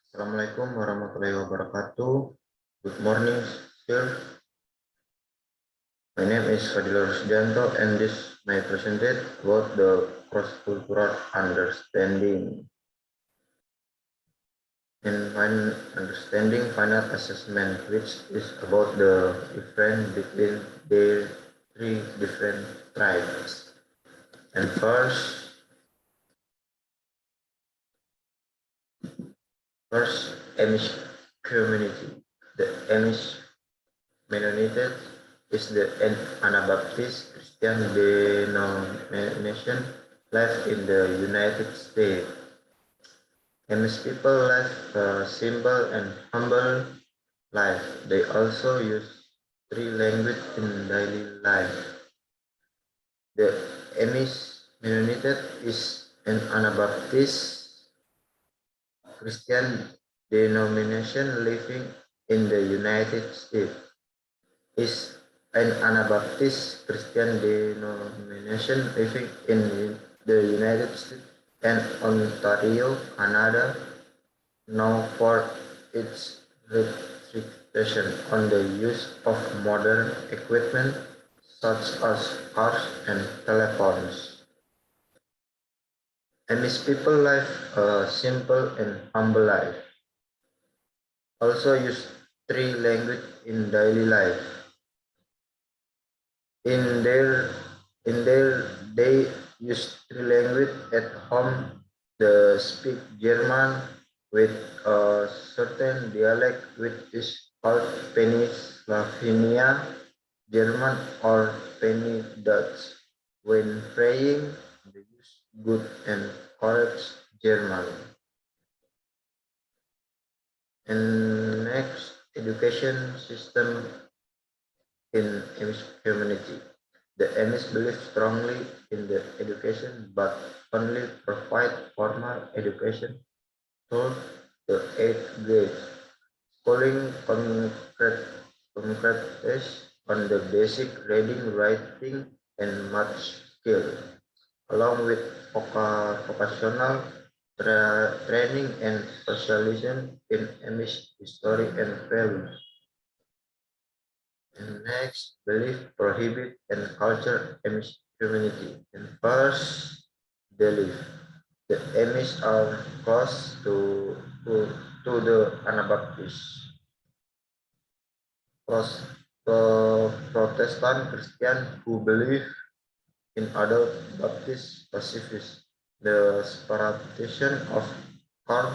Assalamualaikum warahmatullahi wabarakatuh. Good morning, sir. My name is Fadilah and this may presented about the cross-cultural understanding. In understanding final assessment, which is about the difference between the three different tribes. And first Amish community. The Amish Mennonite is the Anabaptist Christian denomination live in the United States. Amish people live a simple and humble life. They also use three languages in daily life. The Amish Mennonite is an Anabaptist Christian denomination living in the United States. Is an Anabaptist Christian denomination living in the United States and Ontario, Canada, known for its restriction on the use of modern equipment such as cars and telephones. Amish people live a simple and humble life. Also use three languages in daily life. In their they use three languages at home. They speak German with a certain dialect which is called Pennsylvania German or Penny Dutch. When praying, they use good and correct German. And next, education system in Amish community. The Amish believe strongly in the education but only provide formal education through the 8th grade. Schooling concentrates on the basic reading, writing, and math skill, along with vocational training and specialization in Amish history and values. And next, belief, prohibit, and culture Amish community. And first, belief. The Amish are close to the Anabaptists. Protestant Christian who believe in adult Baptist pacifist. The separation of crowd,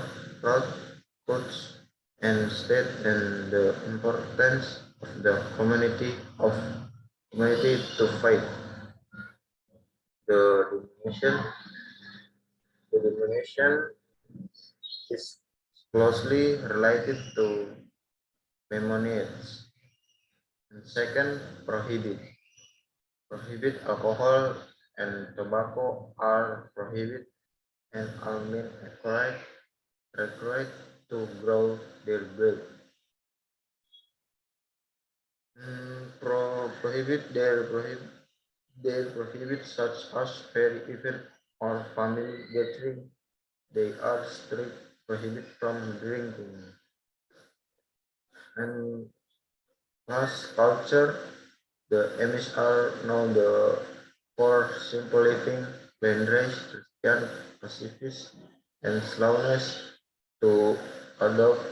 courts, and state, and the importance of the community to fight the denomination is closely related to Mennonites. And second, prohibit alcohol and tobacco are prohibited and are made required to grow their bread. Prohibit such as fair event or family gathering. They are strict prohibit from drinking. And class culture, the Amish are known for simple living, plain race, Christian, pacifist, and slowness to adopt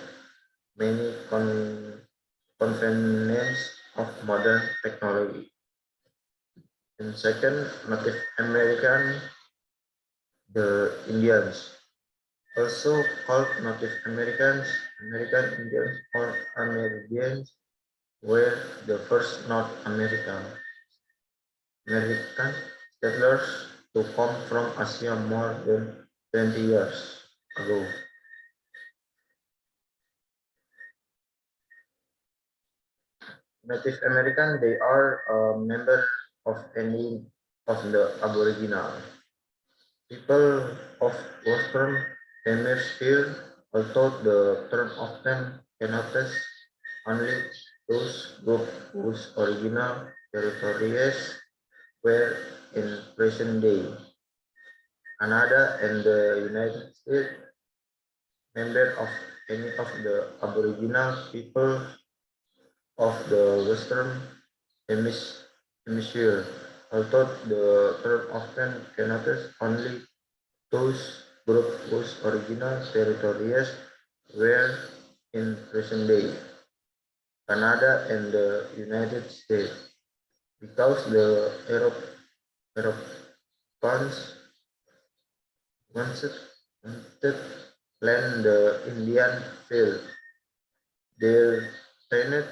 many convenience of modern technology. And second, Native American, the Indians, also called Native Americans, American Indians, or Americans, were the first North American settlers to come from Asia more than 20 years ago. Native American, they are a member of any of the Aboriginal people of Western Hemisphere, although the term often connotes only those groups whose original territories were in present day. Canada and the United States, member of any of the Aboriginal people of the Western Hemisphere, although the term often connotes only those groups whose original territories were in present-day Canada and the United States, because the Europeans wanted land the Indian field. They trained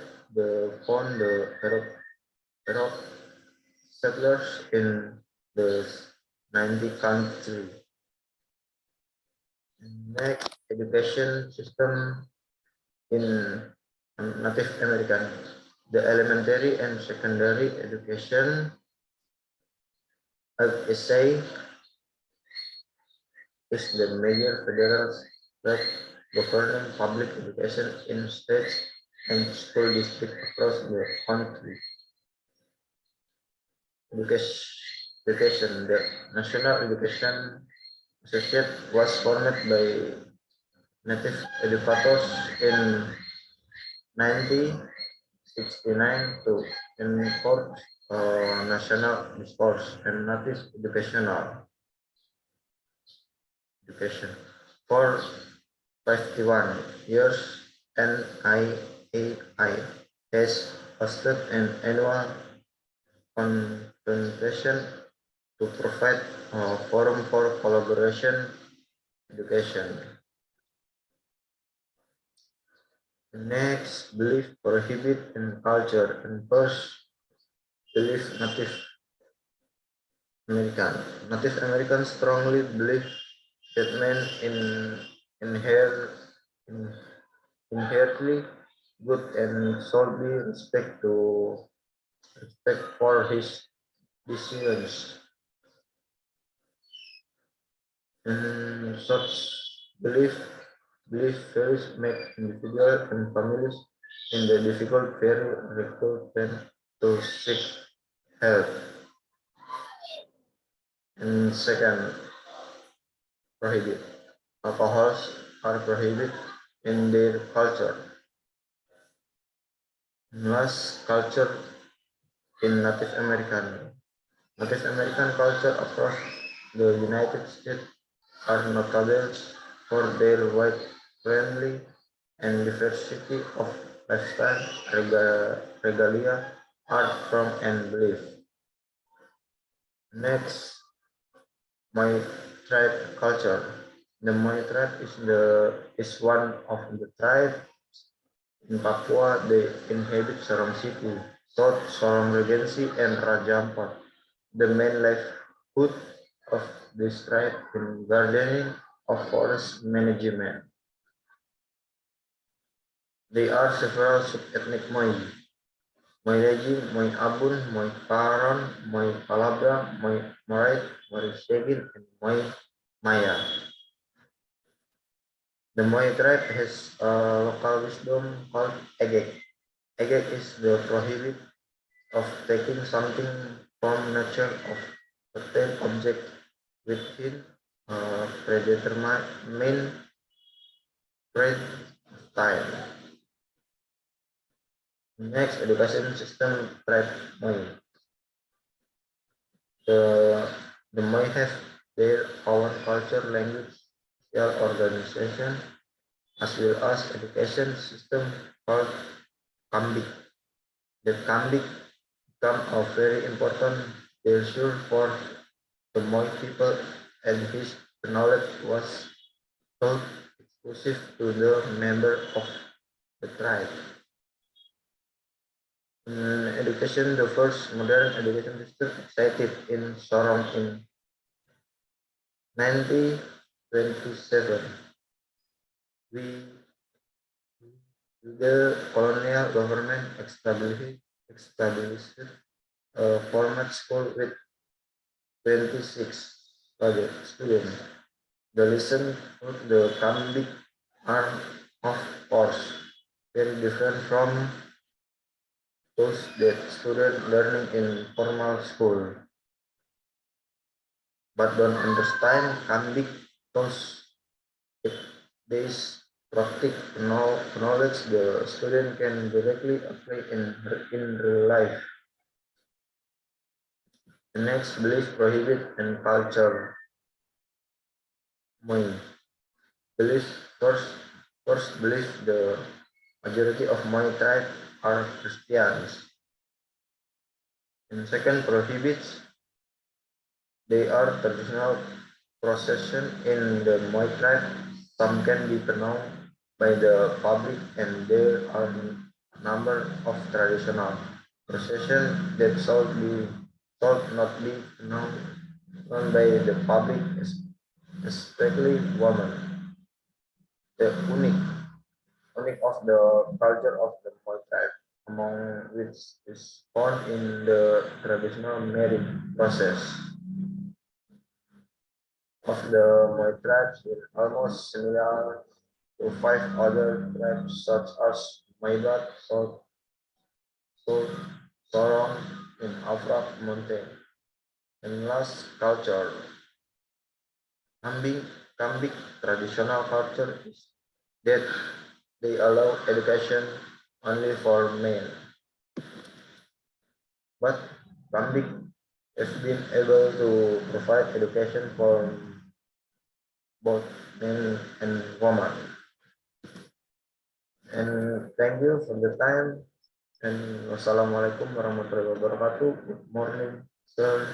found the Arab settlers in the 90 country. Next, education system in Native American. The elementary and secondary education, as say, is the major federal state governing public education in states and school districts across the country. Education. The National Education Associate was formed by native educators in 1969 to enforce national discourse and native education. For 51 years, NIAI has hosted an annual convention to provide a forum for collaboration education. Next, belief prohibit in culture and first belief American. Native Americans strongly believe that man inher- in, inherently good and should be respect for his decisions. Such belief values make individuals and families in the difficult very reluctant to seek help. And second, prohibit. Alcohols are prohibited in their culture. Last culture in Native American culture across the United States are notable for their wide friendly and diversity of lifestyle, regalia, art form, and belief. Next, my tribe culture. The Moy tribe is one of the tribes in Papua. They inhabit Sorong City, South Sorong Regency, and Raja Ampat. The main livelihood of this tribe in gardening of forest management. There are several sub-ethnic Moy: Moy Rejim, Moy Abun, Moy Paron, Moy Palabra, Moy Morait, Moy Segin, and Moy Maya. The Moy tribe has a local wisdom called Egek. Egek is the prohibit of taking something from nature of certain object within a predetermined period of time. Next, education system tribe Moy. The the Moy have their own culture, language, social organization, as well as education system called Kambik. The Kambik become a very important issue for the Moy people, and his knowledge was taught exclusive to the member of the tribe. Education, the first modern education system cited in Sorong in 1927. We, the colonial government established a format school with 26 students. The lesson of the Kambik are, of course, very different from those that students learning in formal school, but don't understand Kambik those days. practice knowledge the student can directly apply in real life. The next belief prohibit and culture mind. Belief first first belief the majority of my tribe are Christians. And second prohibits they are traditional procession in the Moi tribe. Some can be pronounced by the public and there are a number of traditional procession that should not be known by the public, especially women. The unique of the culture of the Moi tribe, among which is found in the traditional marriage process of the Moi tribes is almost similar to five other tribes such as Maibat, South, Sorong, and Afrak Mountain. And last culture, Kambing, Kambing traditional culture is that they allow education only for men. But Kambing has been able to provide education for both men and women. And thank you for the time. And wassalamualaikum warahmatullahi wabarakatuh. Good morning, sir.